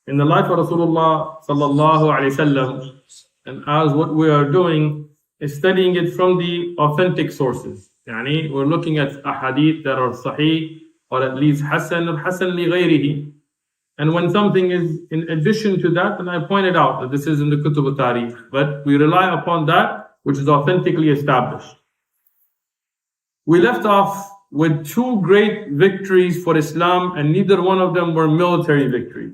in the life of Rasulullah sallallahu alaihi wasallam, and as what we are doing is studying it from the authentic sources. Yani we're looking at ahadith that are sahih or at least hasan or hasan li ghayrihi. And when something is in addition to that, then I pointed out that this is in the Kutub al-Tarikh, but we rely upon that which is authentically established. We left off with two great victories for Islam, and neither one of them were military victories.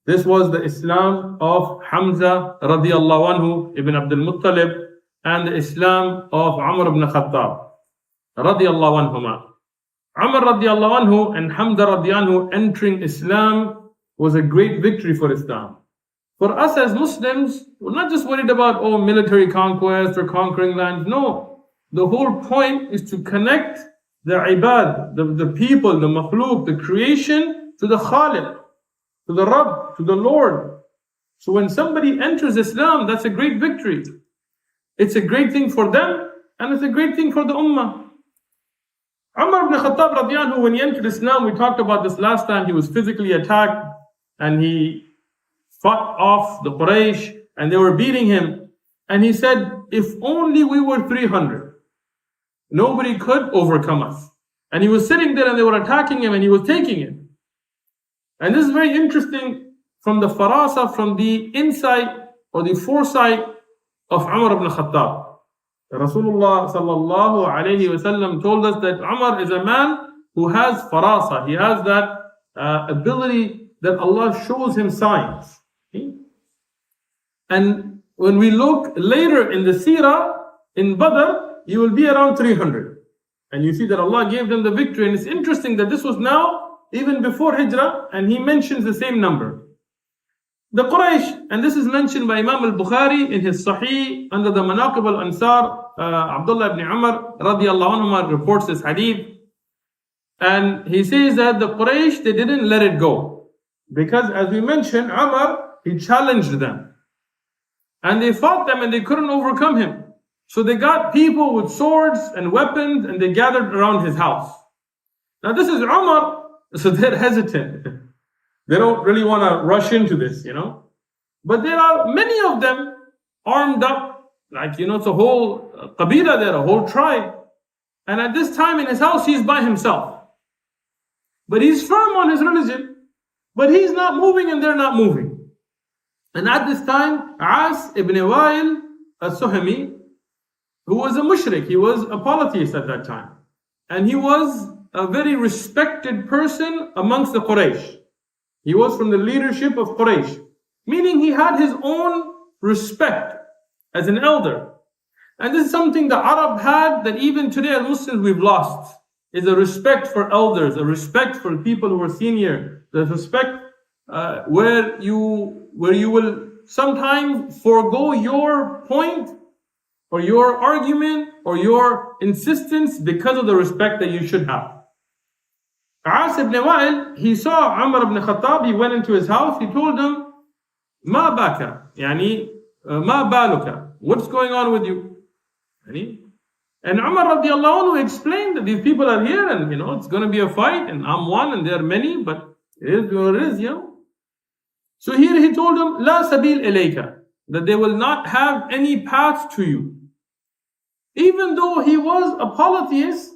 This was the Islam of Hamza radiallahu anhu ibn Abdul Muttalib and the Islam of Umar ibn Khattab radiallahu anhuma. Umar radiallahu anhu and Hamza radiallahu anhu entering Islam was a great victory for Islam. For us as Muslims, we're not just worried about military conquest or conquering lands. No, the whole point is to connect the ibad, the people, the makhluk, the creation to the Khaliq, to the Rabb, to the Lord. So when somebody enters Islam, that's a great victory. It's a great thing for them and it's a great thing for the Ummah. Umar ibn Khattab radiallahu anhu, when he entered Islam, we talked about this last time, he was physically attacked and he fought off the Quraysh and they were beating him. And he said, if only we were 300, nobody could overcome us. And he was sitting there and they were attacking him and he was taking it. And this is very interesting from the farasa, from the insight or the foresight of Umar ibn Khattab. Rasulullah sallallahu alayhi wasallam told us that Umar is a man who has farasa. He has that ability that Allah shows him signs. And when we look later in the seerah, in Badr, you will be around 300. And you see that Allah gave them the victory. And it's interesting that this was now, even before Hijrah, and he mentions the same number. The Quraysh, and this is mentioned by Imam al-Bukhari in his Sahih under the Manaqib al-Ansar, Abdullah ibn Umar radiallahu anhu reports this hadith. And he says that the Quraysh, they didn't let it go. Because as we mentioned, Umar, he challenged them. And they fought them and they couldn't overcome him. So they got people with swords and weapons and they gathered around his house. Now this is Umar, so they're hesitant. They don't really want to rush into this, But there are many of them armed up, like, it's a whole qabila there, a whole tribe. And at this time in his house, he's by himself. But he's firm on his religion. But he's not moving and they're not moving. And at this time, As ibn Wa'il al-Suhami, who was a mushrik, he was a polytheist at that time. And he was a very respected person amongst the Quraysh. He was from the leadership of Quraysh. Meaning he had his own respect as an elder. And this is something the Arab had that even today as Muslims we've lost. Is a respect for elders, a respect for people who are senior, the respect where you will sometimes forego your point or your argument or your insistence because of the respect that you should have. As ibn Wa'il, he saw Umar ibn Khattab, he went into his house, he told him, Ma baka, ma baluka, what's going on with you? And Umar radiallahu anhu explained that these people are here and it's going to be a fight and I'm one and there are many, but it is what it is, So here he told them, La sabil ilayka, that they will not have any path to you. Even though he was a polytheist,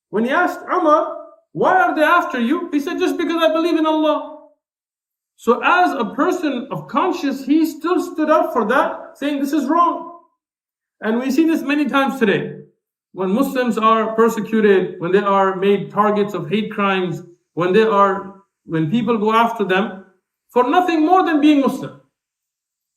when he asked Umar, why are they after you? He said, just because I believe in Allah. So as a person of conscience, he still stood up for that, saying this is wrong. And we see this many times today. When Muslims are persecuted, when they are made targets of hate crimes, when people go after them for nothing more than being Muslim.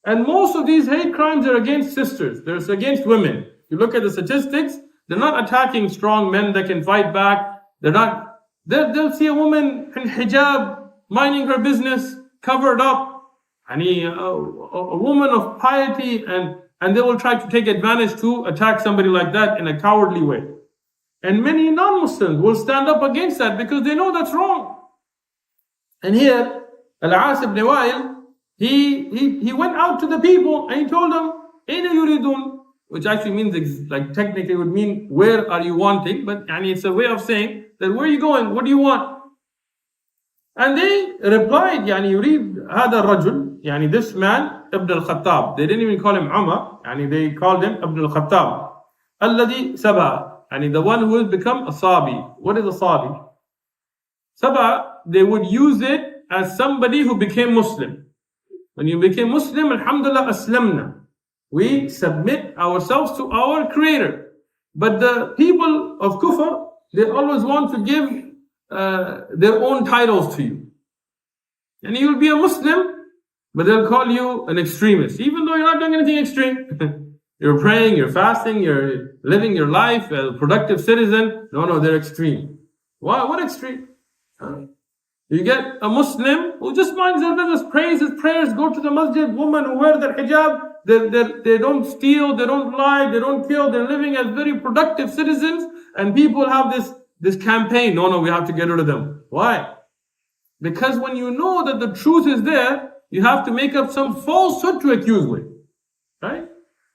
And most of these hate crimes are against sisters. They're against women. You look at the statistics, they're not attacking strong men that can fight back. They'll see a woman in hijab, minding her business, covered up. A woman of piety and they will try to take advantage to attack somebody like that in a cowardly way. And many non-Muslims will stand up against that because they know that's wrong. And here, Al-As ibn Wa'il, he went out to the people and he told them, Aina yuridun, which actually means, like technically would mean, where are you wanting? But it's a way of saying that where are you going? What do you want? And they replied, يعني يريد هذا الرجل, يعني this man, Ibn al-Khattab. They didn't even call him Umar, يعني they called him Ibn al-Khattab. الذي سبأ, يعني the one who has become a Sabi. What is a Sabi? Saba, they would use it as somebody who became Muslim. When you became Muslim, alhamdulillah, aslamna. We submit ourselves to our Creator. But the people of Kufr, they always want to give their own titles to you. And you'll be a Muslim, but they'll call you an extremist, even though you're not doing anything extreme. You're praying, you're fasting, you're living your life as a productive citizen. No, they're extreme. Why? What extreme? You get a Muslim who just minds their business, prays his prayers, go to the masjid, women who wear their hijab, they don't steal, they don't lie, they don't kill, they're living as very productive citizens, and people have this campaign, no, we have to get rid of them. Why? Because when you know that the truth is there, you have to make up some falsehood to accuse with. Right?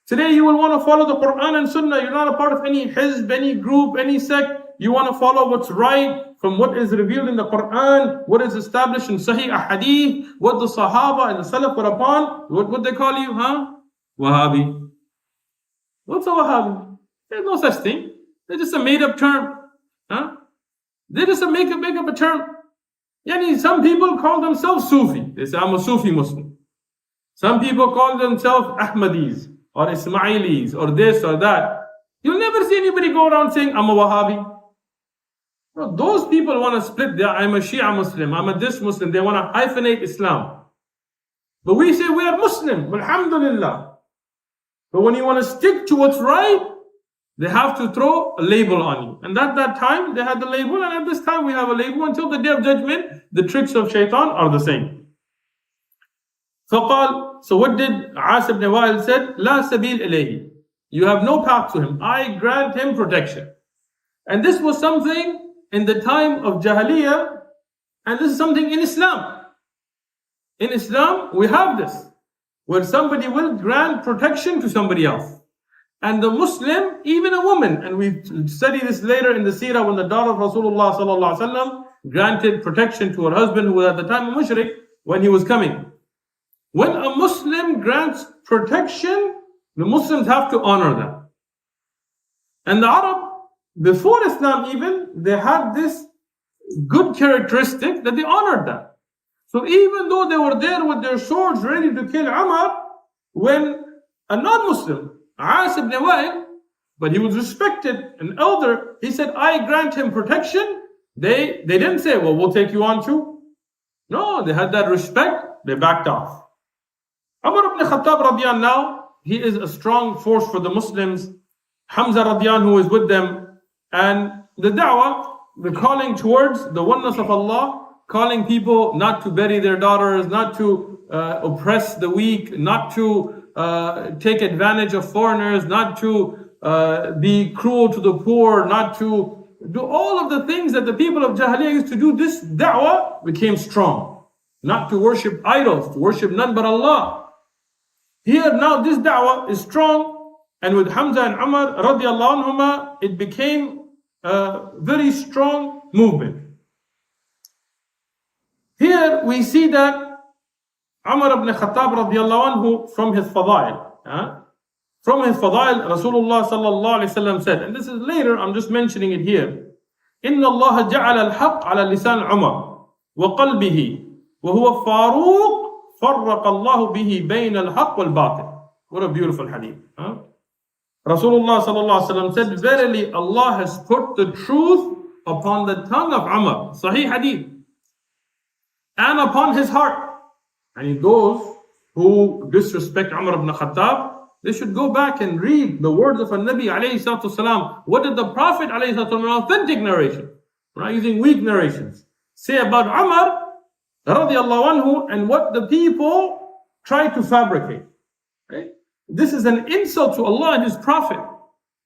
Today you will want to follow the Quran and Sunnah. You're not a part of any hizb, any group, any sect. You want to follow what's right from what is revealed in the Quran, what is established in Sahih Ahadith, what the Sahaba and the Salaf were upon. What would they call you? Wahhabi. What's a Wahhabi? There's no such thing. They're just a made-up term. They just make up a term. Yani some people call themselves Sufi. They say, I'm a Sufi Muslim. Some people call themselves Ahmadis or Ismailis or this or that. You'll never see anybody go around saying, I'm a Wahhabi. No, those people want to split. I'm a Shia Muslim, I'm a this Muslim. They want to hyphenate Islam. But we say we are Muslim, alhamdulillah. But when you want to stick to what's right, they have to throw a label on you. And at that time, they had the label, and at this time, we have a label. Until the day of judgment, the tricks of shaitan are the same. So what did As ibn Wa'il said? La sabil ilayhi. You have no path to him. I grant him protection. And this was something in the time of Jahiliyyah, and this is something in Islam. In Islam, we have this, where somebody will grant protection to somebody else. And the Muslim, even a woman, and we study this later in the seerah when the daughter of Rasulullah sallallahu alaihi wasallam granted protection to her husband who was at the time a mushrik when he was coming. When a Muslim grants protection, the Muslims have to honor that. And the Arab, before Islam even, they had this good characteristic that they honored that. So even though they were there with their swords ready to kill Umar, when a non-Muslim, As ibn Wa'il, but he was respected, an elder, he said, I grant him protection. They didn't say, well, we'll take you on too. No, they had that respect, they backed off. Umar ibn Khattab radiyan now, he is a strong force for the Muslims. Hamza radiyan who is with them. And the da'wah, the calling towards the oneness of Allah, calling people not to bury their daughters, not to oppress the weak, not to take advantage of foreigners, not to be cruel to the poor, not to do all of the things that the people of Jahiliyyah used to do. This da'wah became strong. Not to worship idols, to worship none but Allah. Here now this da'wah is strong, and with Hamza and Umar radiallahu anhuma, it became a very strong movement. Here we see that Umar ibn Khattab radiallahu anhu, from his fadail, Rasulullah sallallahu alayhi wasallam said, and this is later, I'm just mentioning it here, إِنَّ اللَّهَ جَعَلَ الْحَقَّ عَلَى لِسَانِ عُمَرَ وَقَلْبِهِ وَهُوَ فَارُوقٌ فَرَّقَ اللَّهُ بِهِ بَيْنَ الْحَقِّ وَالْبَاطِلِ. What a beautiful hadith. Rasulullah sallallahu alayhi wasallam said, verily Allah has put the truth upon the tongue of Umar, Sahih hadith, and upon his heart. And those who disrespect Umar ibn Khattab, they should go back and read the words of Nabi alayhi salatu wasalam. What did the Prophet alayhi salatu wasalam, authentic narration, right, using weak narrations, say about Umar radiallahu anhu, and what the people try to fabricate. Right? This is an insult to Allah and His Prophet.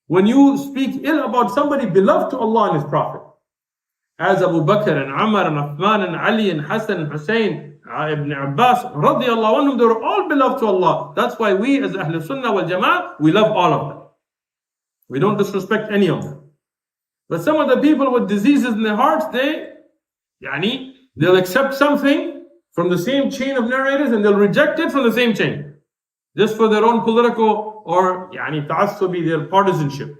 When you speak ill about somebody beloved to Allah and His Prophet, as Abu Bakr and Umar and Uthman and Ali and Hassan and Hussein, Ibn Abbas radiallahu anhum, they were all beloved to Allah. That's why we as Ahlul Sunnah wal Jama'ah, we love all of them. We don't disrespect any of them. But some of the people with diseases in their hearts, they They'll accept something from the same chain of narrators and they'll reject it from the same chain, just for their own political or ta'assubi, their partisanship.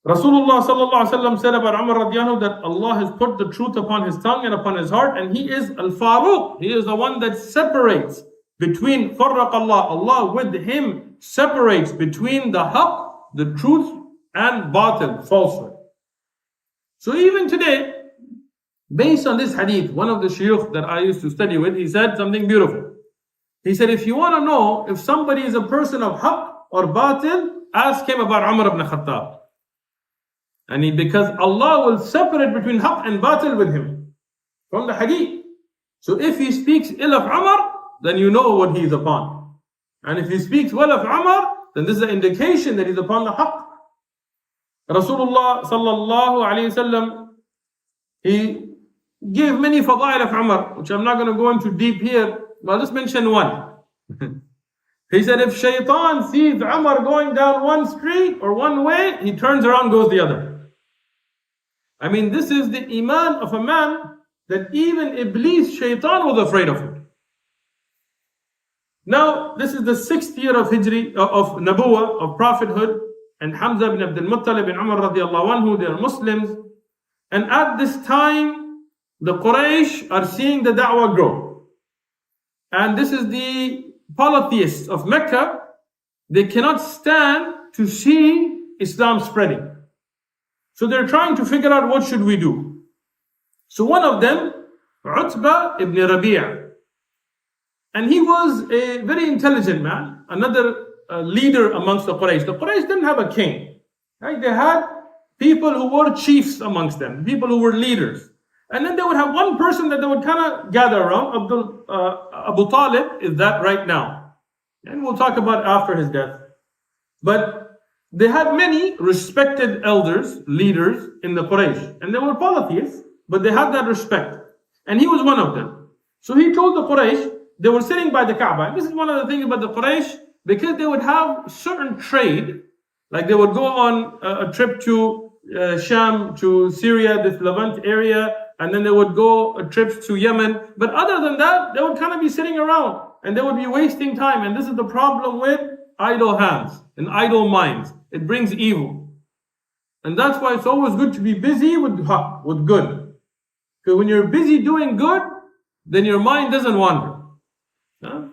Rasulullah sallallahu alaihi wasallam said about Umar radiallahu that Allah has put the truth upon his tongue and upon his heart, and he is al-Faruq. He is the one that separates between farraq Allah with him separates between the haqq, the truth, and batil, falsehood. So even today, based on this hadith, one of the shuyukh that I used to study with, he said something beautiful. He said, if you want to know if somebody is a person of haqq or batil, ask him about Umar ibn Khattab. Because Allah will separate between haqq and batil with him from the hadith. So if he speaks ill of Umar, then you know what he is upon. And if he speaks well of Umar, then this is an indication that he's upon the haqq. Rasulullah sallallahu alayhi wasallam, he gave many fadail of Umar, which I'm not going to go into deep here, but I'll just mention one. He said, if shaitan sees Umar going down one street or one way, he turns around, goes the other. This is the iman of a man that even Iblis, shaitan, was afraid of him. Now, this is the 6th year of Hijri, of Nabuwah, of prophethood, and Hamza ibn Abdul Muttalib and Umar radiallahu anhu, they are Muslims. And at this time, the Quraysh are seeing the da'wah grow. And this is the polytheists of Mecca. They cannot stand to see Islam spreading. So they're trying to figure out what should we do. So one of them, Utbah ibn Rabi'ah, and he was a very intelligent man, another leader amongst the Quraysh. The Quraysh didn't have a king. Right? They had people who were chiefs amongst them, people who were leaders. And then they would have one person that they would kind of gather around. Abu Talib is that right now. And we'll talk about after his death. But they had many respected elders, leaders in the Quraysh. And they were polytheists, but they had that respect. And he was one of them. So he told the Quraysh, they were sitting by the Kaaba. And this is one of the things about the Quraysh, because they would have certain trade, like they would go on a trip to Sham, to Syria, this Levant area, and then they would go trips to Yemen. But other than that, they would kind of be sitting around and they would be wasting time. And this is the problem with idle hands and idle minds. It brings evil. And that's why it's always good to be busy with good. Because when you're busy doing good, then your mind doesn't wander. Huh?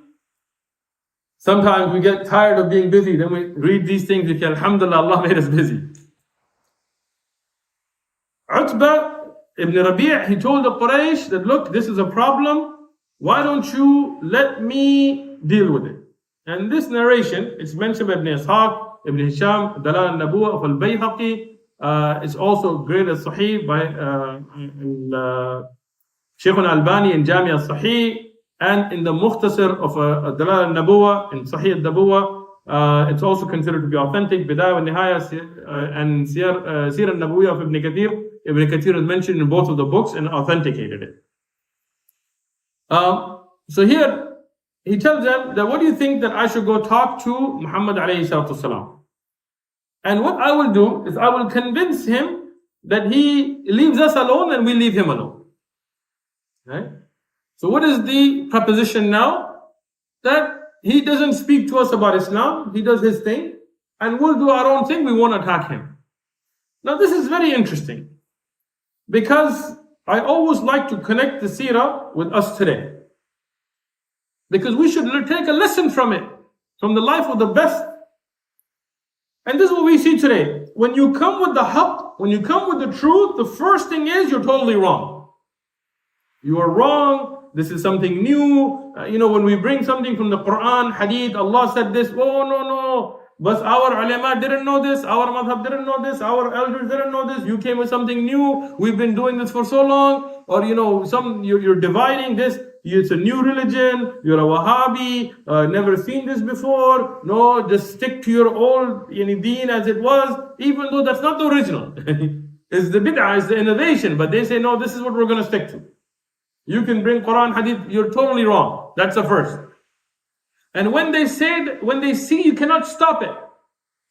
Sometimes we get tired of being busy, then we read these things, we say, Alhamdulillah, Allah made us busy. Utbah ibn Rabi', he told the Quraysh that, look, this is a problem, why don't you let me deal with it? And this narration, it's mentioned by Ibn Ishaq, Ibn Hisham, Dalal al-Nabuwah of al-Bayhaqi, it's also graded as Sahih by Shaykh al-Albani in Jami al-Sahih, and in the Mukhtasar of Dalal al-Nabuwah, in Sahih al-Nabuwah, it's also considered to be authentic. Bidayah al-Nihaya and Sir al-Nabuwah of Ibn Kathir. Ibn Kathir is mentioned in both of the books and authenticated it. So here, he tells them that, what do you think that I should go talk to Muhammad alayhi salatu salam? And what I will do is I will convince him that he leaves us alone and we leave him alone. Right? So what is the proposition now? That he doesn't speak to us about Islam, he does his thing, and we'll do our own thing, we won't attack him. Now this is very interesting, because I always like to connect the seerah with us today. Because we should take a lesson from it, from the life of the best. And this is what we see today. When you come with the haqq, when you come with the truth, the first thing is you're totally wrong. You are wrong. This is something new. When we bring something from the Quran, Hadith, Allah said this. Oh, no. But our ulama didn't know this. Our madhab didn't know this. Our elders didn't know this. You came with something new. We've been doing this for so long. Or, you're dividing this. It's a new religion. You're a Wahhabi. Never seen this before. No, just stick to your old deen as it was. Even though that's not the original. It's the bid'ah, it's the innovation. But they say, no, this is what we're going to stick to. You can bring Quran, Hadith, you're totally wrong. That's the first. And when they see you cannot stop it,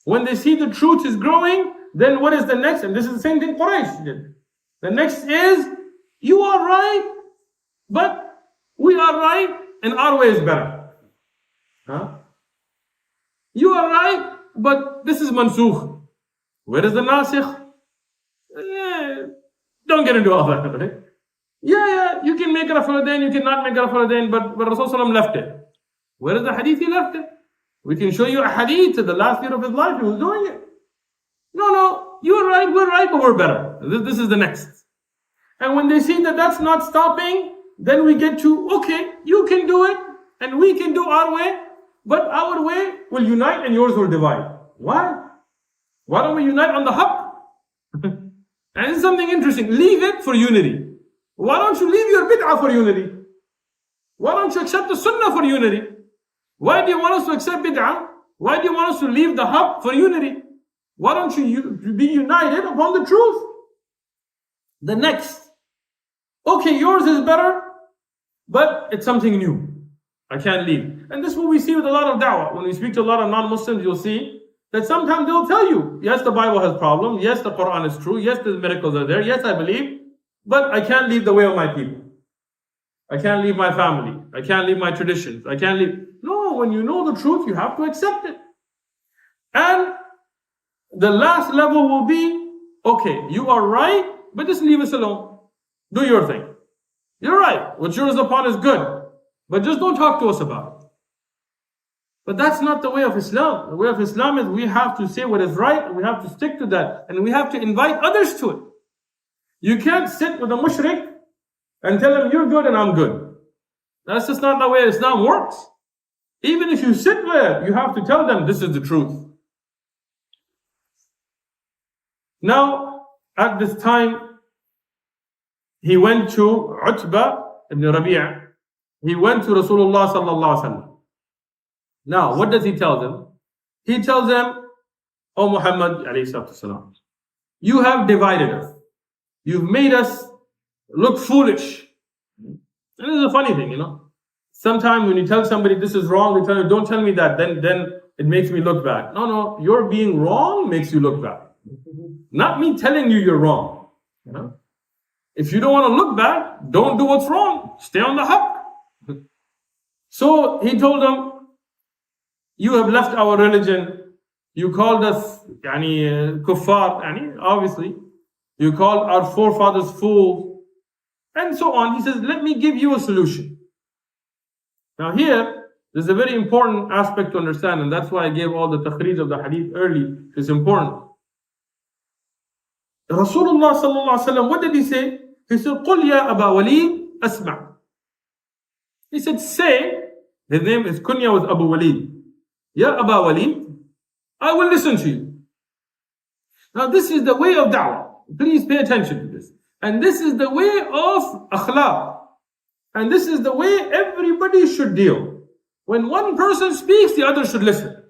when they see the truth is growing, then what is the next? And this is the same thing Quraysh did. The next is, You are right, but we are right and our way is better. Huh? You are right, but this is mansukh. Where is the nasikh? Don't get into all that, right? Yeah, you can make it a Rafal you cannot make it a Rafal but Rasulullah left it. Where is the hadith he left it? We can show you a hadith to the last year of his life, he was doing it. No, you're right, we're right, but we're better. This is the next. And when they see that that's not stopping, then we get to, okay, you can do it, and we can do our way, but our way will unite and yours will divide. Why? Why don't we unite on the haqq? And it's something interesting. Leave it for unity. Why don't you leave your bid'ah for unity? Why don't you accept the sunnah for unity? Why do you want us to accept bid'ah? Why do you want us to leave the haqq for unity? Why don't you be united upon the truth? The next. Okay, yours is better, but it's something new. I can't leave. And this is what we see with a lot of da'wah. When we speak to a lot of non-Muslims, you'll see that sometimes they'll tell you, yes, the Bible has problems. Yes, the Quran is true. Yes, the miracles are there. Yes, I believe. But I can't leave the way of my people. I can't leave my family. I can't leave my traditions. I can't leave. No, when you know the truth, you have to accept it. And the last level will be, okay, you are right, but just leave us alone. Do your thing. You're right. What yours upon is good. But just don't talk to us about it. But that's not the way of Islam. The way of Islam is we have to say what is right, and we have to stick to that, and we have to invite others to it. You can't sit with a mushrik and tell him you're good and I'm good. That's just not the way Islam works. Even if you sit there, you have to tell them this is the truth. Now, at this time, he went to Utbah ibn Rabi'ah. He went to Rasulullah sallallahu alaihi wasallam. Now, what does he tell them? He tells them, "O Muhammad alayhi salatu, you have divided us. You've made us look foolish." And this is a funny thing, Sometimes when you tell somebody this is wrong, they tell you, don't tell me that, then it makes me look bad. No, your being wrong makes you look bad. Not me telling you you're wrong. If you don't want to look bad, don't do what's wrong. Stay on the haqq. So he told them, you have left our religion. You called us kuffar, obviously. You called our forefathers fools. And so on. He says, let me give you a solution. Now here, there's a very important aspect to understand, and that's why I gave all the takhrij of the hadith early. It's important. Rasulullah sallallahu alaihi wasallam, what did he say? He said, "Qul ya Aba Walid asma'." He said, say, his name is kunya was Abu Walid. Ya Aba Walid, I will listen to you. Now this is the way of da'wah. Please pay attention to this. And this is the way of akhlaq. And this is the way everybody should deal. When one person speaks, the other should listen.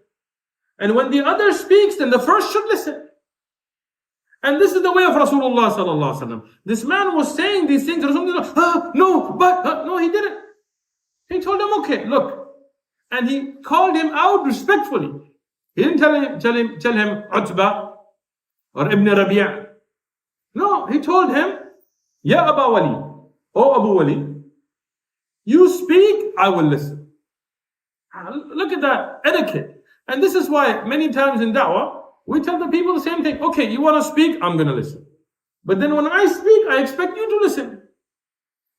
And when the other speaks, then the first should listen. And this is the way of Rasulullah sallallahu alaihi wasallam. This man was saying these things. Rasulullah, no, he didn't. He told him, okay, look. And he called him out respectfully. He didn't tell him Utbah or Ibn Rabi'ah. No, he told him, Ya Aba Walid, O Abu Walid, you speak, I will listen. Look at that etiquette. And this is why many times in da'wah, we tell the people the same thing. Okay, you want to speak, I'm going to listen. But then when I speak, I expect you to listen.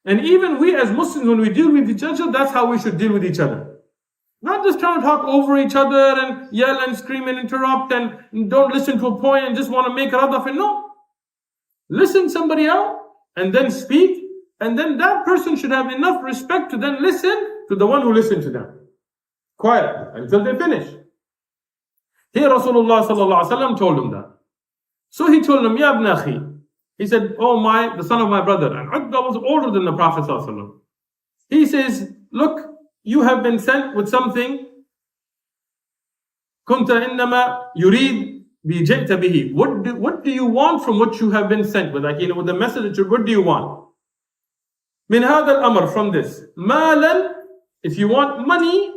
And even we as Muslims, when we deal with each other, that's how we should deal with each other. Not just trying to talk over each other and yell and scream and interrupt and don't listen to a point and just want to make radaf. And no. Listen somebody out and then speak. And then that person should have enough respect to then listen to the one who listened to them. Quiet until they finish. Here Rasulullah sallallahu alaihi wasallam told him that. So he told him, Ya ibn akhi. He said, the son of my brother. And Utbah was older than the Prophet sallallahu alaihi wasallam. He says, look, you have been sent with something. Kunta innama yurid bi ji'ta bihi. What do you want from what you have been sent with? With the message, what do you want? Min hadha al-amr, from this. Malan, if you want money,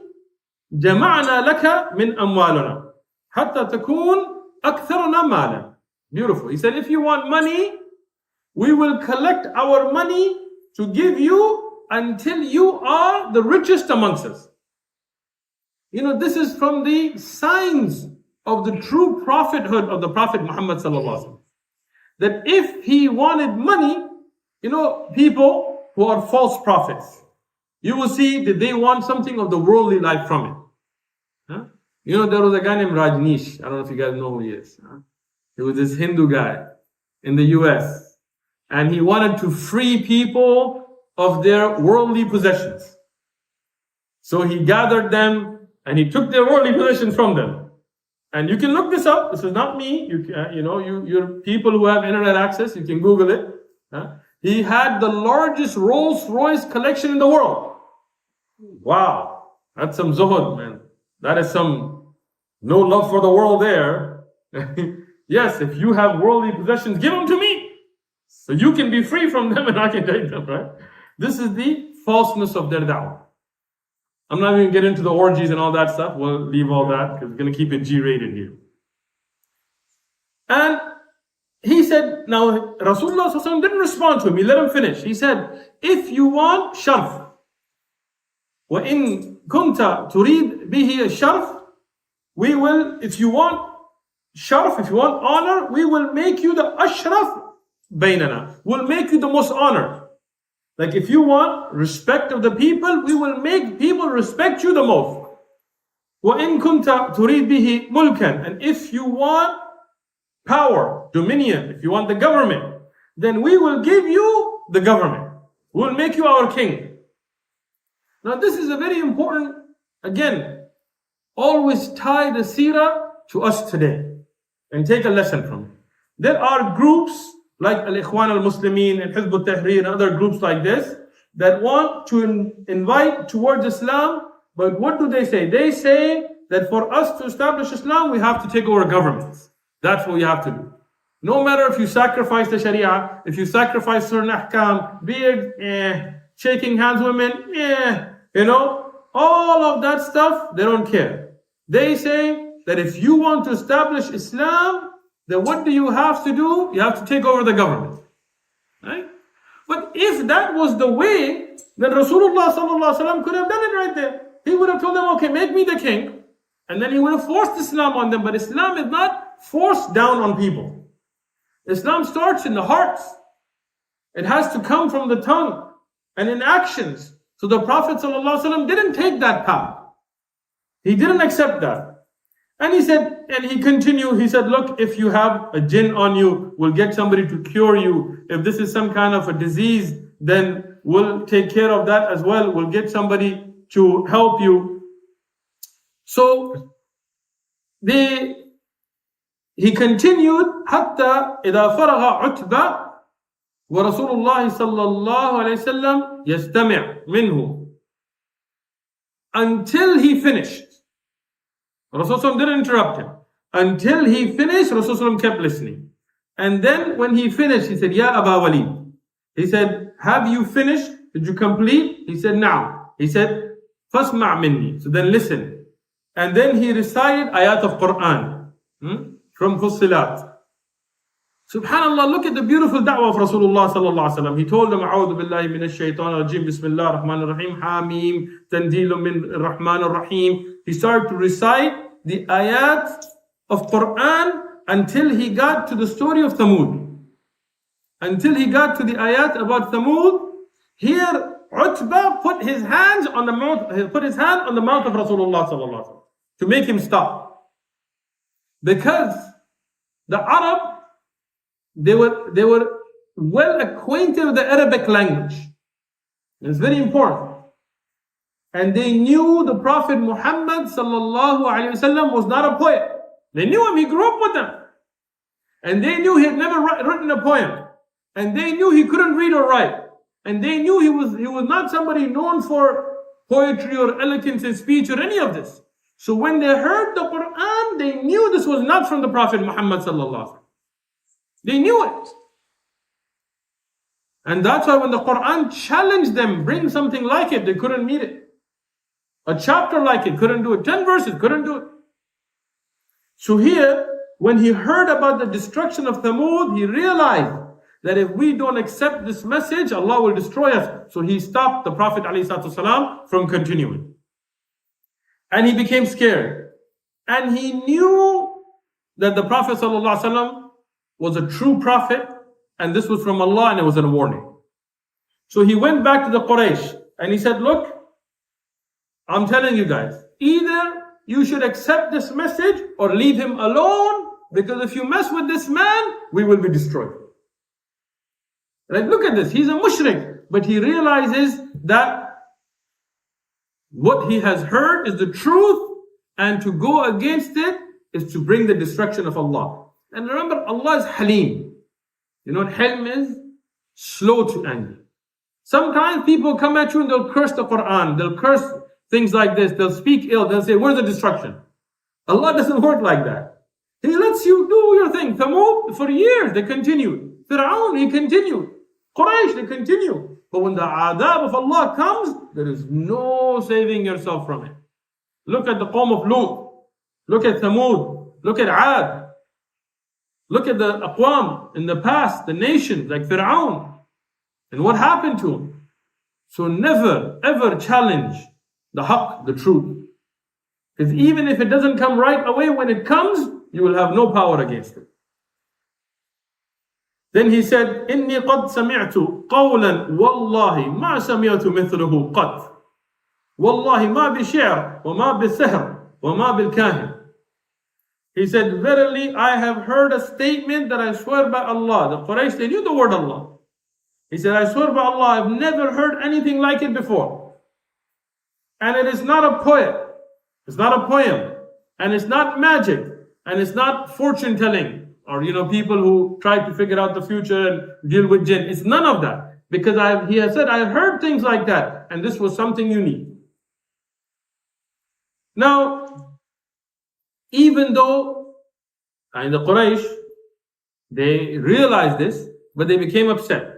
jama'na laka min amwaluna. Hatta takun aktharuna malan. Beautiful. He said, if you want money, we will collect our money to give you until you are the richest amongst us. You know, this is from the signs of the true prophethood of the Prophet Muhammad sallallahu alaihi wasallam. That if he wanted money, you know, people who are false prophets, you will see that they want something of the worldly life from it. Huh? You know, there was a guy named Rajneesh. I don't know if you guys know who he is. Huh? He was this Hindu guy in the US. And he wanted to free people of their worldly possessions. So he gathered them and he took their worldly possessions from them. And you can look this up. This is not me. You're people who have internet access. You can Google it. Huh? He had the largest Rolls Royce collection in the world. Wow, that's some zuhud, man. That is some no love for the world there. Yes, if you have worldly possessions, give them to me. So you can be free from them and I can take them, right? This is the falseness of their da'wah. I'm not even going to get into the orgies and all that stuff. We'll leave all that because we're going to keep it G-rated here. And he said, now Rasulullah didn't respond to him. He let him finish. He said, if you want sharf, وَإِن كُنْتَ تُرِيد بِهِ الشَّرْفِ, we will, if you want sharf, if you want honor, we will make you the ashraf baynana. We'll make you the most honored. Like if you want respect of the people, we will make people respect you the most. وَإِن كُنْتَ تُرِيد بِهِ مُلْكًا, and if you want power, dominion, if you want the government, then we will give you the government. We'll make you our king. Now this is a very important, again, always tie the seerah to us today and take a lesson from it. There are groups like Al-Ikhwan al-Muslimin and Hizb al-Tahrir and other groups like this that want to invite towards Islam, but what do they say? They say that for us to establish Islam, we have to take over governments. That's what we have to do. No matter if you sacrifice the Sharia, if you sacrifice certain ahkam, beard, shaking hands women, you know, all of that stuff, they don't care. They say that if you want to establish Islam, then what do you have to do? You have to take over the government. Right? But if that was the way, then Rasulullah sallallahu alaihi wasallam could have done it right there. He would have told them, okay, make me the king. And then he would have forced Islam on them. But Islam is not forced down on people. Islam starts in the hearts. It has to come from the tongue and in actions. So the Prophet ﷺ didn't take that path. He didn't accept that. And he said, and he continued, he said, look, if you have a jinn on you, we'll get somebody to cure you. If this is some kind of a disease, then we'll take care of that as well. We'll get somebody to help you. So he continued, حتى إذا فرغ عتبة ورسول الله صلى الله عليه وسلم يستمع منه, until he finished. Rasulullah didn't interrupt him. Until he finished, Rasulullah kept listening. And then when he finished, he said, Ya Aba Walid. He said, have you finished? Did you complete? He said, now. He said, Fasma' minni. So then listen. And then he recited ayat of Quran from Fussilat. Subhanallah, look at the beautiful da'wah of Rasulullah sallallahu alaihi wasallam. He told them, A'udhu billahi minash shaitanir rajim, Bismillah ar-Rahman ar-Rahim, Hamim, Tanzilun min ar-Rahman ar-Rahim. He started to recite the ayat of Quran until he got to the story of Thamud. Until he got to the ayat about Thamud. Here, Utbah put his hand on the mouth of Rasulullah sallallahu alaihi wasallam to make him stop. Because the Arab, they were well acquainted with the Arabic language. It's very important. And they knew the Prophet Muhammad sallallahu alaihi wasallam was not a poet. They knew him, he grew up with them. And they knew he had never written a poem. And they knew he couldn't read or write. And they knew he was not somebody known for poetry or eloquence in speech or any of this. So when they heard the Quran, they knew this was not from the Prophet Muhammad sallallahu alaihi wasallam. They knew it. And that's why when the Quran challenged them, bring something like it, they couldn't meet it. A chapter like it, couldn't do it. 10 verses, couldn't do it. So here, when he heard about the destruction of Thamud, he realized that if we don't accept this message, Allah will destroy us. So he stopped the Prophet ﷺ from continuing. And he became scared. And he knew that the Prophet ﷺ was a true prophet, and this was from Allah, and it was a warning. So he went back to the Quraysh and he said, look, I'm telling you guys, either you should accept this message or leave him alone, because if you mess with this man, we will be destroyed. Like, look at this, he's a mushrik, but he realizes that what he has heard is the truth, and to go against it is to bring the destruction of Allah. And remember, Allah is Halim. You know what Hilm is? Slow to anger. Sometimes people come at you and they'll curse the Quran, they'll curse things like this, they'll speak ill, they'll say, where's the destruction? Allah doesn't work like that. He lets you do your thing. Thamud, for years, they continued. Fir'aun, he continued. Quraysh, they continued. But when the adab of Allah comes, there is no saving yourself from it. Look at the Qawm of Lut. Look at Thamud. Look at Ad. Look at the Aqwam in the past, the nations like Fir'aun. And what happened to him? So never, ever challenge the haqq, the truth. Because even if it doesn't come right away, when it comes, you will have no power against it. Then he said, إِنِّي قَدْ سَمِعْتُ قَوْلًا وَاللَّهِ مَا سَمِعْتُ مِثْلُهُ قَدْ وَاللَّهِ مَا بِشِعْرٍ وَمَا بِالسِّحْرٍ وَمَا بِالْكَاهِنٍ. He said, verily I have heard a statement that I swear by Allah. The Quraysh, they knew the word Allah. He said, I swear by Allah, I've never heard anything like it before. And it is not a poet. It's not a poem. And it's not magic. And it's not fortune telling. Or, people who try to figure out the future and deal with jinn. It's none of that. Because he has said, I have heard things like that. And this was something unique. Now, even though in the Quraysh, they realized this, but they became upset.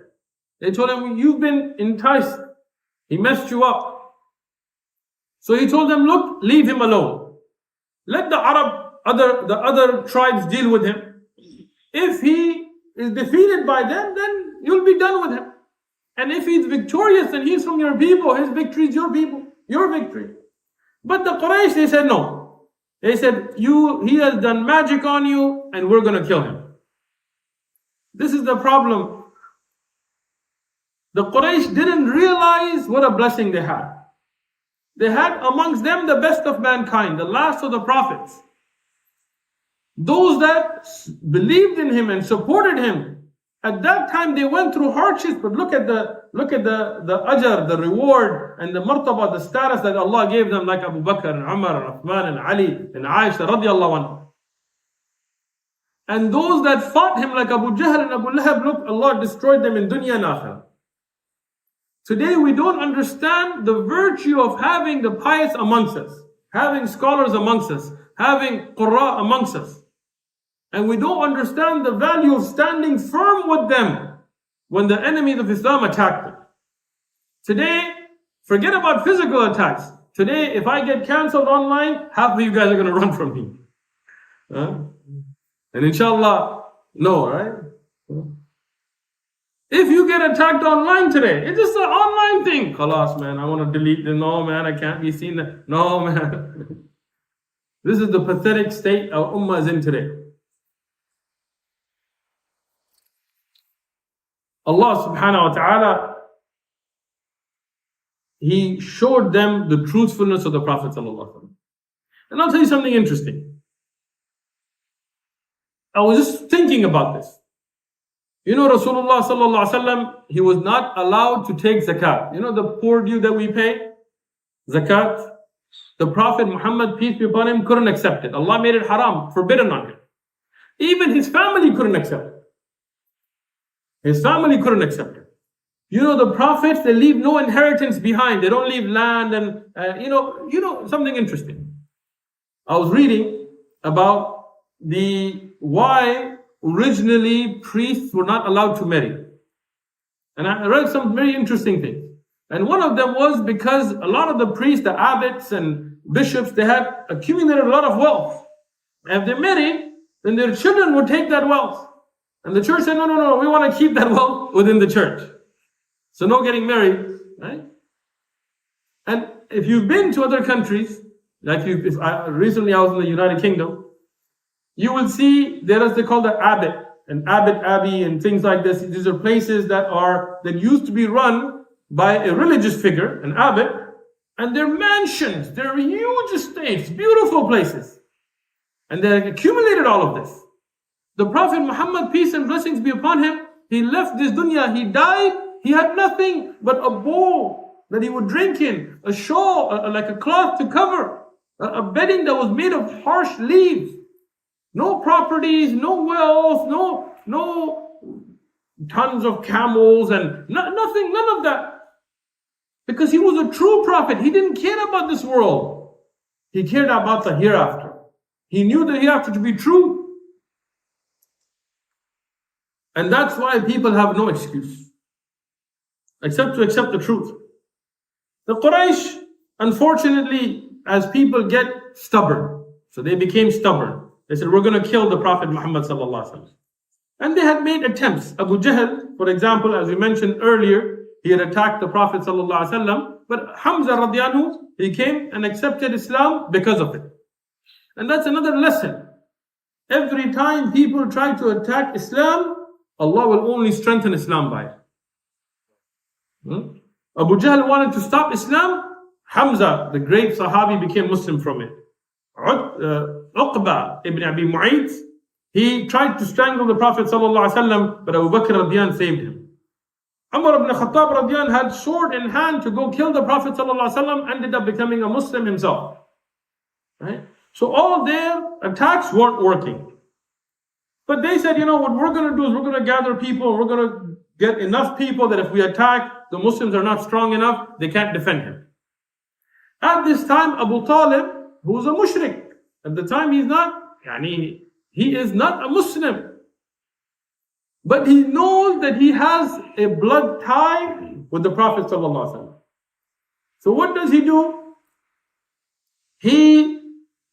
They told him, you've been enticed. He messed you up. So he told them, look, leave him alone. Let the other tribes deal with him. If he is defeated by them, then you'll be done with him. And if he's victorious and he's from your people, his victory is your people, your victory. But the Quraysh, they said no. They said, he has done magic on you and we're going to kill him. This is the problem. The Quraysh didn't realize what a blessing they had. They had amongst them the best of mankind, the last of the prophets. Those that believed in him and supported him, at that time they went through hardships, but look at the ajr, the reward, and the martaba, the status that Allah gave them, like Abu Bakr and Umar and Uthman and Ali and Aisha radiallahu anhu. And those that fought him, like Abu Jahl and Abu Lahab, look, Allah destroyed them in dunya and akhirah. Today we don't understand the virtue of having the pious amongst us, having scholars amongst us, having qurra amongst us. And we don't understand the value of standing firm with them when the enemies of Islam attack them. Today, forget about physical attacks. Today, if I get cancelled online, half of you guys are going to run from me. And inshallah, no, right? If you get attacked online today, it's just an online thing. Khalas, man, I want to delete them. No, man, I can't be seen. No, man. This is the pathetic state our ummah is in today. Allah subhanahu wa ta'ala, He showed them the truthfulness of the Prophet sallallahu alaihi wasallam. And I'll tell you something interesting. I was just thinking about this. You know, Rasulullah sallallahu alaihi wasallam, he was not allowed to take zakat. You know the poor due that we pay? Zakat. The Prophet Muhammad, peace be upon him, couldn't accept it. Allah made it haram, forbidden on him. Even his family couldn't accept it. His family couldn't accept it. You know, the prophets, they leave no inheritance behind. They don't leave land and, you know, something interesting. I was reading about why originally priests were not allowed to marry. And I read some very interesting things. And one of them was because a lot of the priests, the abbots and bishops, they had accumulated a lot of wealth. And if they married, then their children would take that wealth. And the church said, no, we want to keep that wealth within the church. So no getting married, right? And if you've been to other countries, like recently I was in the United Kingdom, you will see there is, they call the abbot, and Abbot Abbey and things like this. These are places that used to be run by a religious figure, an abbot, and they're mansions, they're huge estates, beautiful places. And they accumulated all of this. The Prophet Muhammad, peace and blessings be upon him, he left this dunya, he died, he had nothing but a bowl that he would drink in, a shawl, like a cloth to cover, a bedding that was made of harsh leaves. No properties, no wealth, no tons of camels and nothing, none of that. Because he was a true prophet. He didn't care about this world. He cared about the hereafter. He knew the hereafter to be true. And that's why people have no excuse except to accept the truth. The Quraysh, unfortunately, as people get stubborn, so they became stubborn. They said, we're going to kill the Prophet Muhammad sallallahu alaihi wasallam. And they had made attempts. Abu Jahl, for example, as we mentioned earlier, he had attacked the Prophet sallallahu alaihi wasallam. But Hamza radiallahu anhu, he came and accepted Islam because of it. And that's another lesson. Every time people try to attack Islam, Allah will only strengthen Islam by it. Abu Jahl wanted to stop Islam. Hamza, the great Sahabi, became Muslim from it. Uqba ibn Abi Mu'ayt, he tried to strangle the Prophet ﷺ, but Abu Bakr radiyan saved him. Umar ibn Khattab radiyan had sword in hand to go kill the Prophet ﷺ, ended up becoming a Muslim himself. Right? So all their attacks weren't working. But they said, what we're going to do is we're going to gather people, we're going to get enough people that if we attack, the Muslims are not strong enough, they can't defend him. At this time, Abu Talib, who was a mushrik, at the time he is not a Muslim. But he knows that he has a blood tie with the Prophet ﷺ. So what does he do? He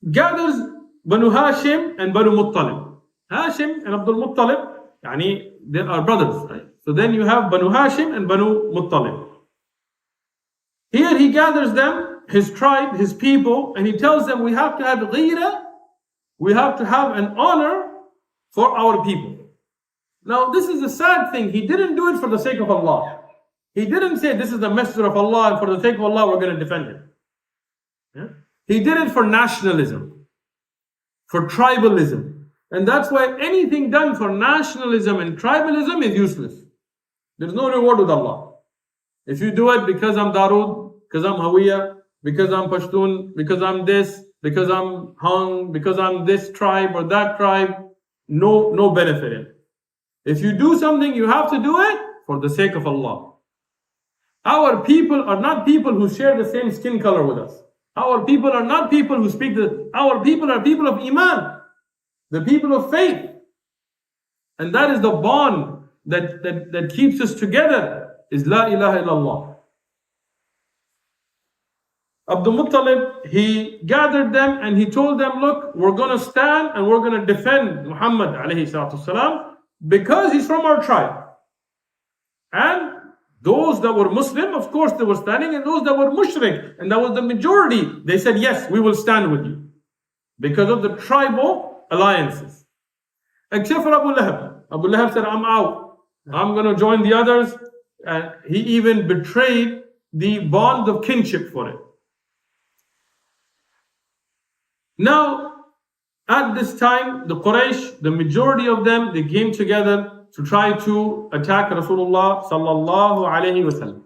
gathers Banu Hashim and Banu Muttalib. Hashim and Abdul Muttalib, they are brothers, right? So then you have Banu Hashim and Banu Muttalib. Here he gathers them, his tribe, his people, and he tells them we have to have ghira, we have to have an honor for our people. Now this is a sad thing. He didn't do it for the sake of Allah. He didn't say this is the messenger of Allah and for the sake of Allah we're going to defend him. Yeah? He did it for nationalism, for tribalism. And that's why anything done for nationalism and tribalism is useless. There's no reward with Allah. If you do it because I'm Darood, because I'm Hawiya, because I'm Pashtun, because I'm this, because I'm Hung, because I'm this tribe or that tribe, no benefit in it. If you do something, you have to do it for the sake of Allah. Our people are not people who share the same skin color with us. Our people are not people who speak our people are people of Iman, the people of faith. And that is the bond that keeps us together, is La ilaha illallah. Abdul Muttalib, he gathered them and he told them, look, we're going to stand and we're going to defend Muhammad alayhi salatu salam because he's from our tribe. And those that were Muslim, of course, they were standing, and those that were mushrik, and that was the majority, they said, yes, we will stand with you because of the tribal alliances. Except for Abu Lahab. Abu Lahab said, I'm out. I'm going to join the others. And he even betrayed the bond of kinship for it. Now, at this time, the Quraysh, the majority of them, they came together to try to attack Rasulullah sallallahu alayhi wasallam.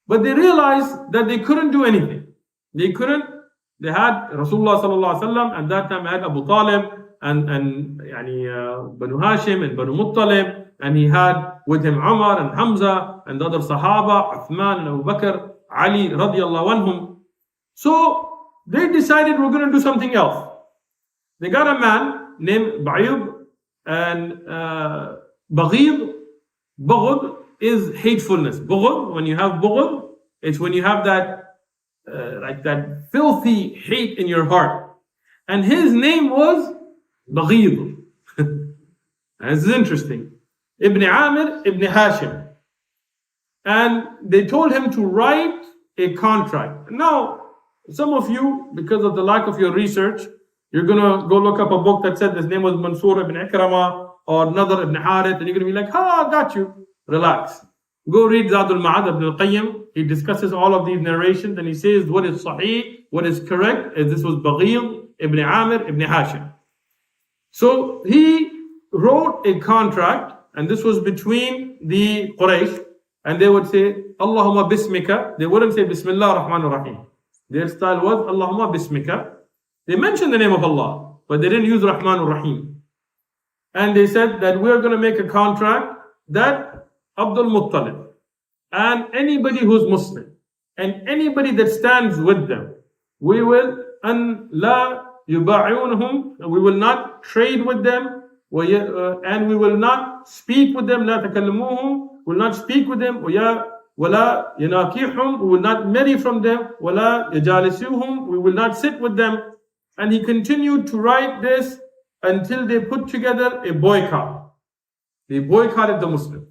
But they realized that they couldn't do anything. They had Rasulullah sallallahu alayhi wasallam, at that time had Abu Talib and Banu Hashim and Banu Muttalib, and he had with him Umar and Hamza and the other Sahaba, Uthman and Abu Bakr, Ali radiallahu anhum. So they decided we're going to do something else. They got a man named Ba'ib, and Baghid, Bughd is hatefulness. Bughd, when you have Bughd, it's when you have that that filthy hate in your heart. And his name was Baghid. And this is interesting. Ibn Amir, Ibn Hashim. And they told him to write a contract. Now, some of you, because of the lack of your research, you're going to go look up a book that said his name was Mansur ibn Ikrama or another Ibn Harith, and you're going to be like, I got you. Relax. Go read Zadul Ma'ad ibn al-Qayyim. He discusses all of these narrations and he says what is sahih, what is correct, as this was Baghil ibn Amir ibn Hashim. So he wrote a contract, and this was between the Quraysh, and they would say, Allahumma bismika. They wouldn't say Bismillah ar-Rahman ar-Rahim. Their style was Allahumma bismika. They mentioned the name of Allah, but they didn't use Rahman ar-Rahim. And they said that we're going to make a contract that Abdul Muttalib and anybody who's Muslim and anybody that stands with them, we will la yuba'unhum, we will not trade with them, and we will not speak with them, la takallamuhum, will not speak with them, wala yanakihum, we will not marry from them, wala yajalisuhum, we will not sit with them. And he continued to write this until they put together a boycott. They boycotted the Muslims.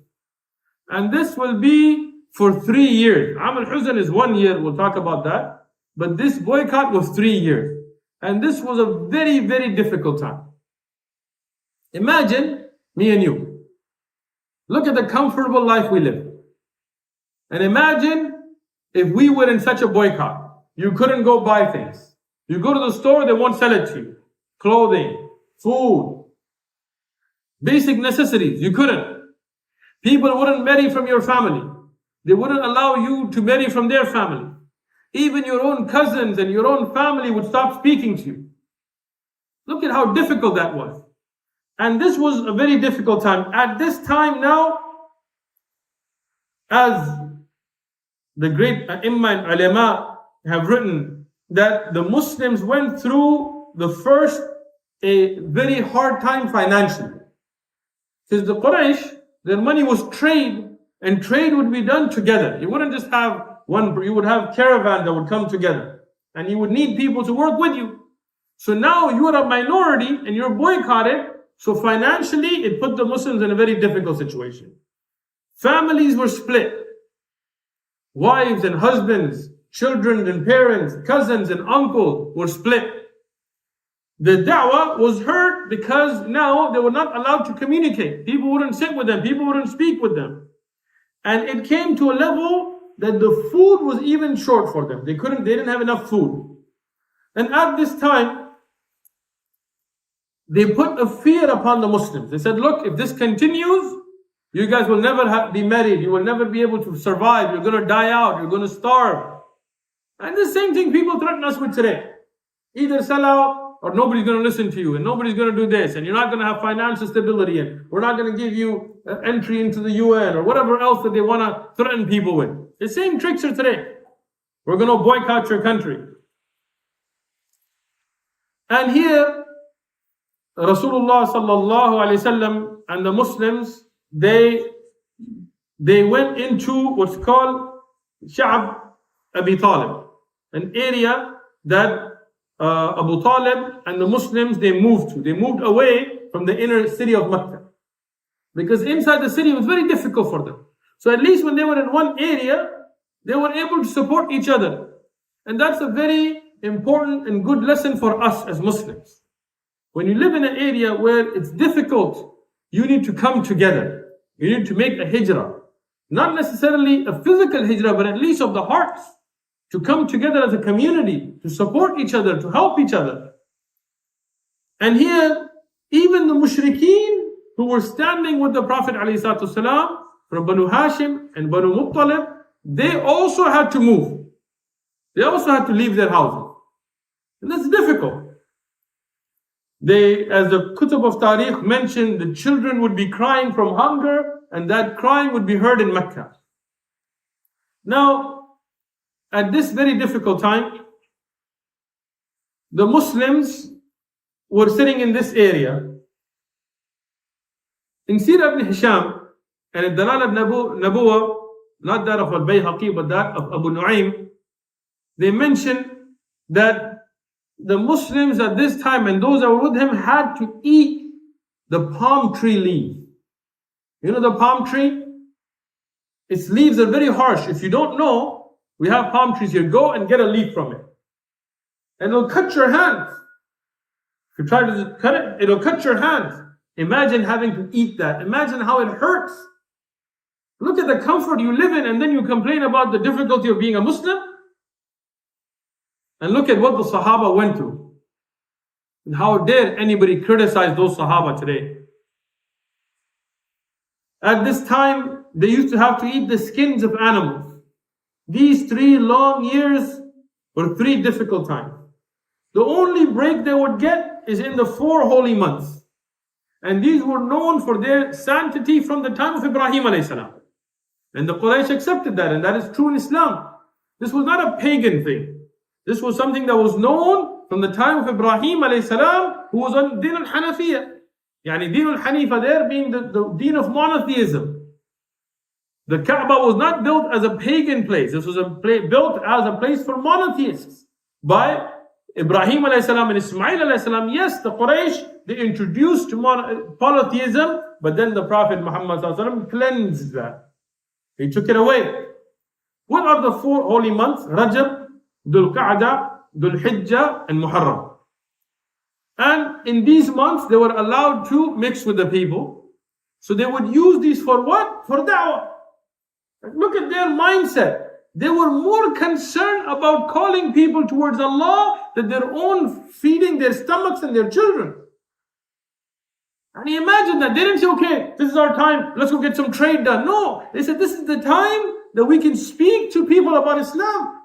And this will be for 3 years. Aam al-Huzn is 1 year, we'll talk about that. But this boycott was 3 years. And this was a very, very difficult time. Imagine me and you. Look at the comfortable life we live. And imagine if we were in such a boycott. You couldn't go buy things. You go to the store, they won't sell it to you. Clothing, food, basic necessities, you couldn't. People wouldn't marry from your family. They wouldn't allow you to marry from their family. Even your own cousins and your own family would stop speaking to you. Look at how difficult that was. And this was a very difficult time. At this time now, as the great Imam and Ulama have written, that the Muslims went through a very hard time financially. Because the Quraysh, their money was trade, and trade would be done together. You wouldn't just have one, you would have caravan that would come together. And you would need people to work with you. So now you are a minority and you're boycotted. So financially, it put the Muslims in a very difficult situation. Families were split. Wives and husbands, children and parents, cousins and uncles were split. The da'wah was hurt because now they were not allowed to communicate. People wouldn't sit with them. People wouldn't speak with them. And it came to a level that the food was even short for them. They didn't have enough food. And at this time, they put a fear upon the Muslims. They said, look, if this continues, you guys will never be married. You will never be able to survive. You're going to die out. You're going to starve. And the same thing people threaten us with today. Either sell out, or nobody's going to listen to you, and nobody's going to do this, and you're not going to have financial stability, and we're not going to give you entry into the UN, or whatever else that they want to threaten people with. The same tricks are today. We're going to boycott your country. And here, Rasulullah sallallahu alaihi wasallam and the Muslims, they went into what's called Sha'b Abi Talib, an area that Abu Talib and the Muslims, they moved to. They moved away from the inner city of Mecca. Because inside the city was very difficult for them. So at least when they were in one area, they were able to support each other. And that's a very important and good lesson for us as Muslims. When you live in an area where it's difficult, you need to come together. You need to make a hijrah. Not necessarily a physical hijrah, but at least of the hearts. To come together as a community, to support each other, to help each other. And here, even the mushrikeen who were standing with the Prophet ﷺ from Banu Hashim and Banu Muttalib, they also had to move. They also had to leave their houses. And that's difficult. As the Kutub of Tariq mentioned, the children would be crying from hunger, and that crying would be heard in Mecca. Now, at this very difficult time, the Muslims were sitting in this area. In Sirah ibn Hisham and in Dalal al-Nabuwa, not that of al-Bayhaqi, but that of Abu Nu'aym, they mention that the Muslims at this time and those that were with him had to eat the palm tree leaf. You know the palm tree? Its leaves are very harsh. If you don't know, we have palm trees here. Go and get a leaf from it. And it'll cut your hands. If you try to cut it, it'll cut your hands. Imagine having to eat that. Imagine how it hurts. Look at the comfort you live in, and then you complain about the difficulty of being a Muslim. And look at what the Sahaba went through. And how dare anybody criticize those Sahaba today? At this time, they used to have to eat the skins of animals. These 3 long years were 3 difficult times. The only break they would get is in the 4 holy months. And these were known for their sanctity from the time of Ibrahim alayhi salam. And the Quraysh accepted that, and that is true in Islam. This was not a pagan thing. This was something that was known from the time of Ibrahim alayhi salam, who was on Din al-Hanafiyyah. Yani Din al-Hanifa there being the Deen of monotheism. The Kaaba was not built as a pagan place. This was built as a place for monotheists by Ibrahim alayhi salam and Ismail alayhi salam. Yes, the Quraysh, they introduced polytheism, but then the Prophet Muhammad sallallahu alaihi wasallam cleansed that. He took it away. What are the 4 holy months? Rajab, Dhul Qa'dah, Dhul Hijjah, and Muharram. And in these months, they were allowed to mix with the people. So they would use these for what? For da'wah. Look at their mindset. They were more concerned about calling people towards Allah than their own feeding their stomachs and their children. And you imagine that. They didn't say, okay, this is our time, let's go get some trade done. No, they said this is the time that we can speak to people about Islam.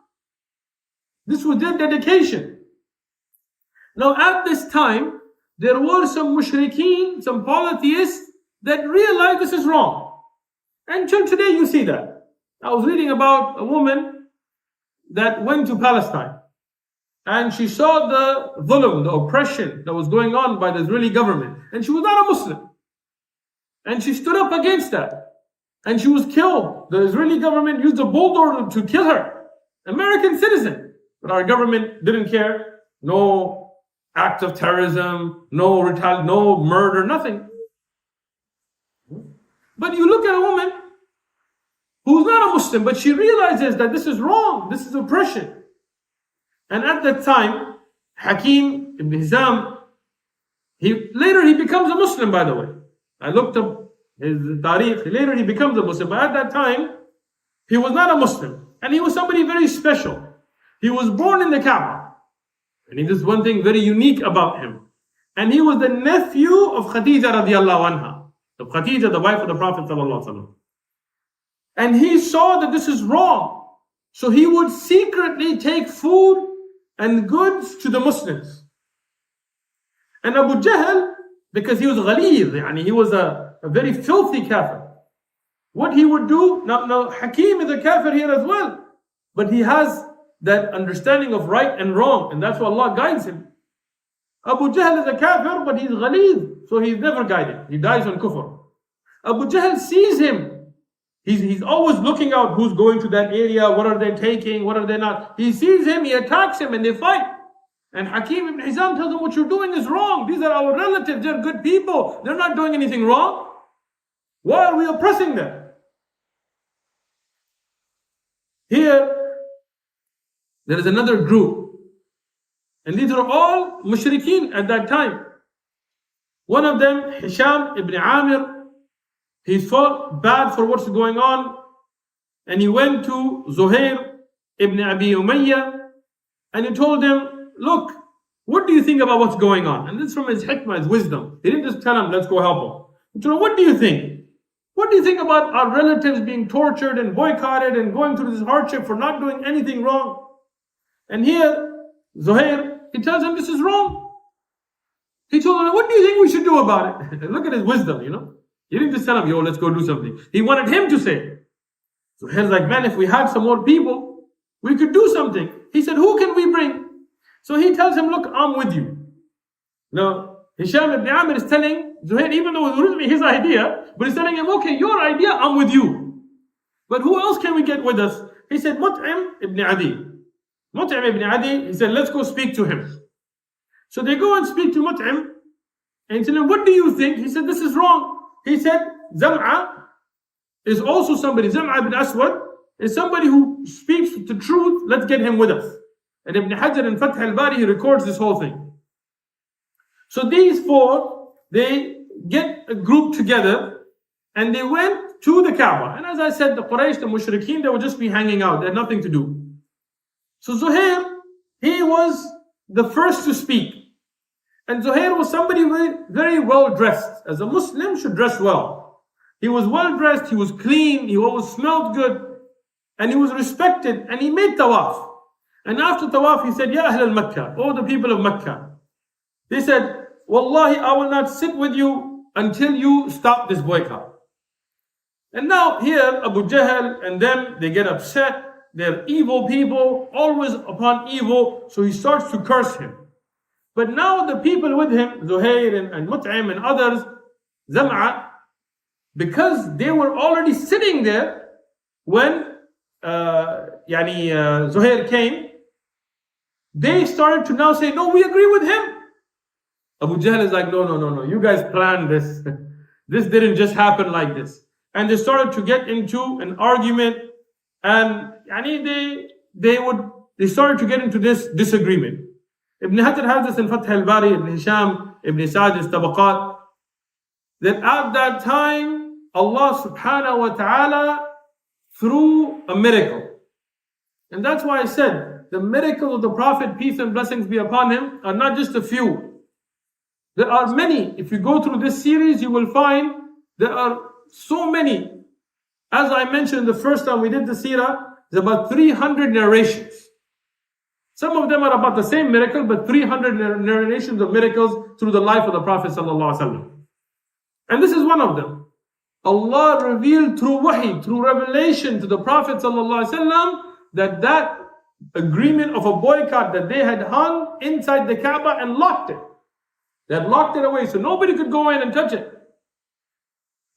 This was their dedication. Now at this time, there were some mushrikeen, some polytheists that realized this is wrong. Until today you see that. I was reading about a woman that went to Palestine. And she saw the dhulm, the oppression that was going on by the Israeli government. And she was not a Muslim. And she stood up against that. And she was killed. The Israeli government used a bulldozer to kill her. American citizen. But our government didn't care. No act of terrorism, no murder, nothing. But you look at a woman who's not a Muslim, but she realizes that this is wrong. This is oppression. And at that time, Hakim ibn Hizam, later he becomes a Muslim, by the way. I looked up his tariq. Later he becomes a Muslim. But at that time, he was not a Muslim. And he was somebody very special. He was born in the Kaaba. And this is one thing very unique about him. And he was the nephew of Khadija radiallahu anha. Of Khadija, the wife of the Prophet sallallahu alaihi wasallam. And he saw that this is wrong. So he would secretly take food and goods to the Muslims. And Abu Jahl, because he was ghalid, he was a very filthy kafir. What he would do, now Hakim is a kafir here as well, but he has that understanding of right and wrong, and that's why Allah guides him. Abu Jahl is a kafir, but he's ghalid, so he's never guided. He dies on kufr. Abu Jahl sees him. He's always looking out who's going to that area, what are they taking, what are they not. He sees him, he attacks him, and they fight. And Hakim ibn Hizam tells him, what you're doing is wrong. These are our relatives, they're good people. They're not doing anything wrong. Why are we oppressing them? Here, there is another group. And these are all mushrikeen at that time. One of them, Hisham ibn Amir, he felt bad for what's going on, and he went to Zuhair ibn Abi Umayyah, and he told him, look, what do you think about what's going on? And this is from his hikmah, his wisdom. He didn't just tell him, let's go help him. He told him, what do you think? What do you think about our relatives being tortured and boycotted and going through this hardship for not doing anything wrong? And here, Zuhair, he tells him this is wrong. He told him, what do you think we should do about it? Look at his wisdom, He didn't just tell him, yo, let's go do something. He wanted him to say. So Zuhair's like, man, if we had some more people, we could do something. He said, who can we bring? So he tells him, look, I'm with you. Now, Hisham ibn Amir is telling Zuhair, even though it was originally his idea, but he's telling him, okay, your idea, I'm with you. But who else can we get with us? He said, Mut'im ibn Adi. Mut'im ibn Adi, he said, let's go speak to him. So they go and speak to Mut'im And he said, what do you think? He said, this is wrong. He said, Zam'a is also somebody, Zam'a ibn Aswad is somebody who speaks the truth. Let's get him with us. And Ibn Hajar in Fath al-Bari, he records this whole thing. So these four, they get a group together and they went to the Kaaba. And as I said, the Quraysh, the Mushrikeen, they would just be hanging out. They had nothing to do. So Zuhair, he was the first to speak. And Zuhair was somebody very well dressed. As a Muslim, should dress well. He was well dressed, he was clean, he always smelled good, and he was respected, and he made tawaf. And after tawaf, he said, Ya Ahl al-Makkah, oh the people of Makkah. They said, Wallahi, I will not sit with you until you stop this boycott. And now here, Abu Jahl and them, they get upset. They're evil people, always upon evil. So he starts to curse him. But now the people with him, Zuhair and Mut'im and others, Zam'a, because they were already sitting there when Zuhair came, they started to now say, no, we agree with him. Abu Jahl is like, no, you guys planned this. This didn't just happen like this. And they started to get into an argument, and they started to get into this disagreement. Ibn Hajar has this in Fath al-Bari, Ibn Hisham, Ibn Sa'd, Tabaqat, that at that time, Allah subhanahu wa ta'ala threw a miracle. And that's why I said, the miracles of the Prophet, peace and blessings be upon him, are not just a few. There are many. If you go through this series, you will find there are so many. As I mentioned the first time we did the seerah, there's about 300 narrations. Some of them are about the same miracle, but 300 narrations of miracles through the life of the Prophet ﷺ. And this is one of them. Allah revealed through wahi, through revelation to the Prophet ﷺ that agreement of a boycott that they had hung inside the Kaaba and locked it. They had locked it away so nobody could go in and touch it.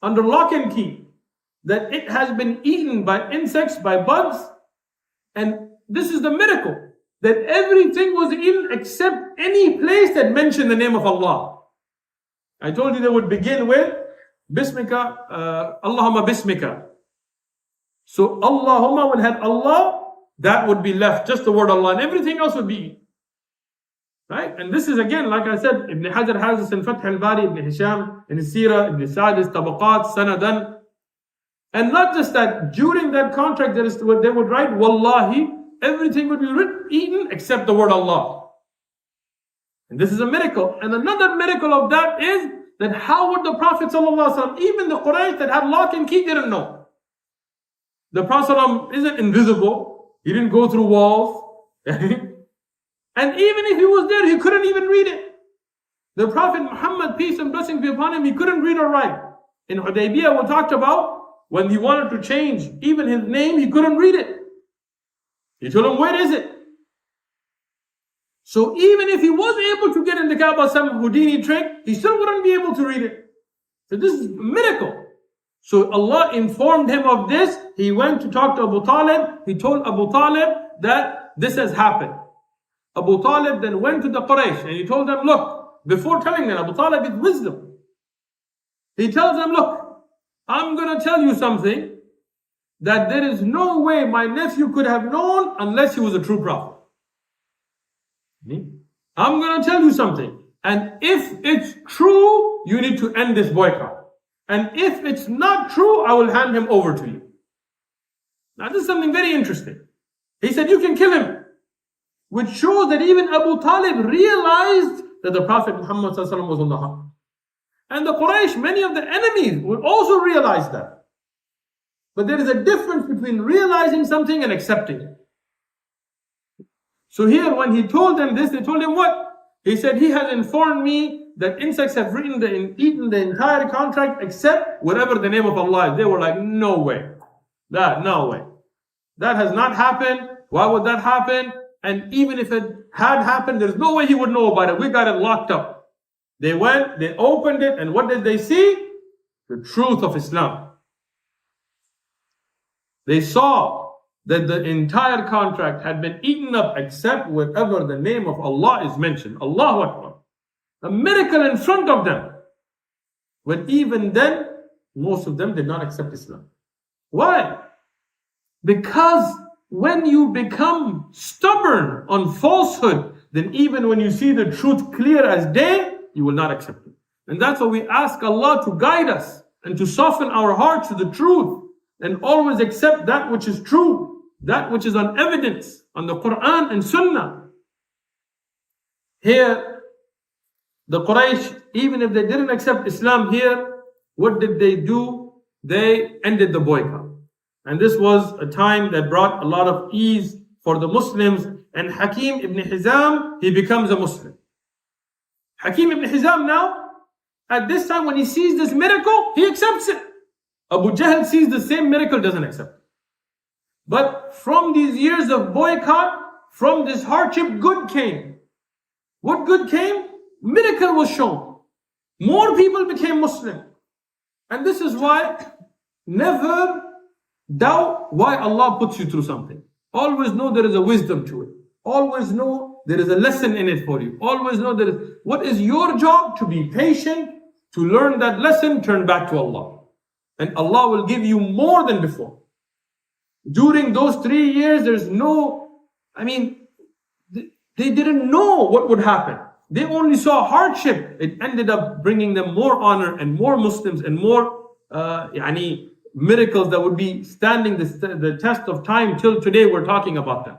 Under lock and key. That it has been eaten by insects, by bugs. And this is the miracle. That everything was eaten except any place that mentioned the name of Allah. I told you they would begin with Bismika, Allahumma Bismika. So Allahumma would have Allah, that would be left, just the word Allah, and everything else would be eaten. Right? And this is again, like I said, Ibn Hajar has this in Fath al-Bari, Ibn Hisham, in his Sirah, Ibn Sa'd, Tabaqat, Sanadan. And not just that, during that contract, they would write, Wallahi, everything would be eaten except the word Allah. And this is a miracle. And another miracle of that is that how would the Prophet ﷺ, even the Quraysh that had lock and key, didn't know. The Prophet ﷺ isn't invisible. He didn't go through walls. And even if he was there, he couldn't even read it. The Prophet Muhammad, peace and blessings be upon him, he couldn't read or write. In Hudaybiyah, we talked about when he wanted to change even his name, he couldn't read it. He told him, where is it? So even if he was able to get in the Kaaba some Houdini trick, he still wouldn't be able to read it. So this is a miracle. So Allah informed him of this. He went to talk to Abu Talib. He told Abu Talib that this has happened. Abu Talib then went to the Quraysh and he told them, look, before telling them, Abu Talib is wisdom. He tells them, look, I'm going to tell you something that there is no way my nephew could have known unless he was a true prophet. I'm going to tell you something. And if it's true, you need to end this boycott. And if it's not true, I will hand him over to you. Now this is something very interesting. He said, you can kill him. Which shows that even Abu Talib realized that the Prophet Muhammad was on the haqq. And the Quraysh, many of the enemies, would also realize that. But there is a difference between realizing something and accepting it. So here, when he told them this, they told him what? He said, he has informed me that insects have eaten the entire contract except whatever the name of Allah is. They were like, no way. No way. That has not happened. Why would that happen? And even if it had happened, there's no way he would know about it. We got it locked up. They went, they opened it, and what did they see? The truth of Islam. They saw that the entire contract had been eaten up except wherever the name of Allah is mentioned. Allahu Akbar. A miracle in front of them. When even then, most of them did not accept Islam. Why? Because when you become stubborn on falsehood, then even when you see the truth clear as day, you will not accept it. And that's why we ask Allah to guide us and to soften our hearts to the truth and always accept that which is true, that which is on evidence, on the Quran and Sunnah. Here, the Quraysh, even if they didn't accept Islam here, what did they do? They ended the boycott. And this was a time that brought a lot of ease for the Muslims. And Hakim ibn Hizam, he becomes a Muslim. Hakim ibn Hizam now, at this time when he sees this miracle, he accepts it. Abu Jahl sees the same miracle, doesn't accept it. But from these years of boycott, from this hardship, good came. What good came? Miracle was shown. More people became Muslim. And this is why never doubt why Allah puts you through something. Always know there is a wisdom to it. Always know there is a lesson in it for you. Always know there is, what is your job? To be patient, to learn that lesson, turn back to Allah. And Allah will give you more than before. During those 3 years, there's no, they didn't know what would happen. They only saw hardship. It ended up bringing them more honor and more Muslims and more miracles that would be standing the test of time till today. We're talking about them.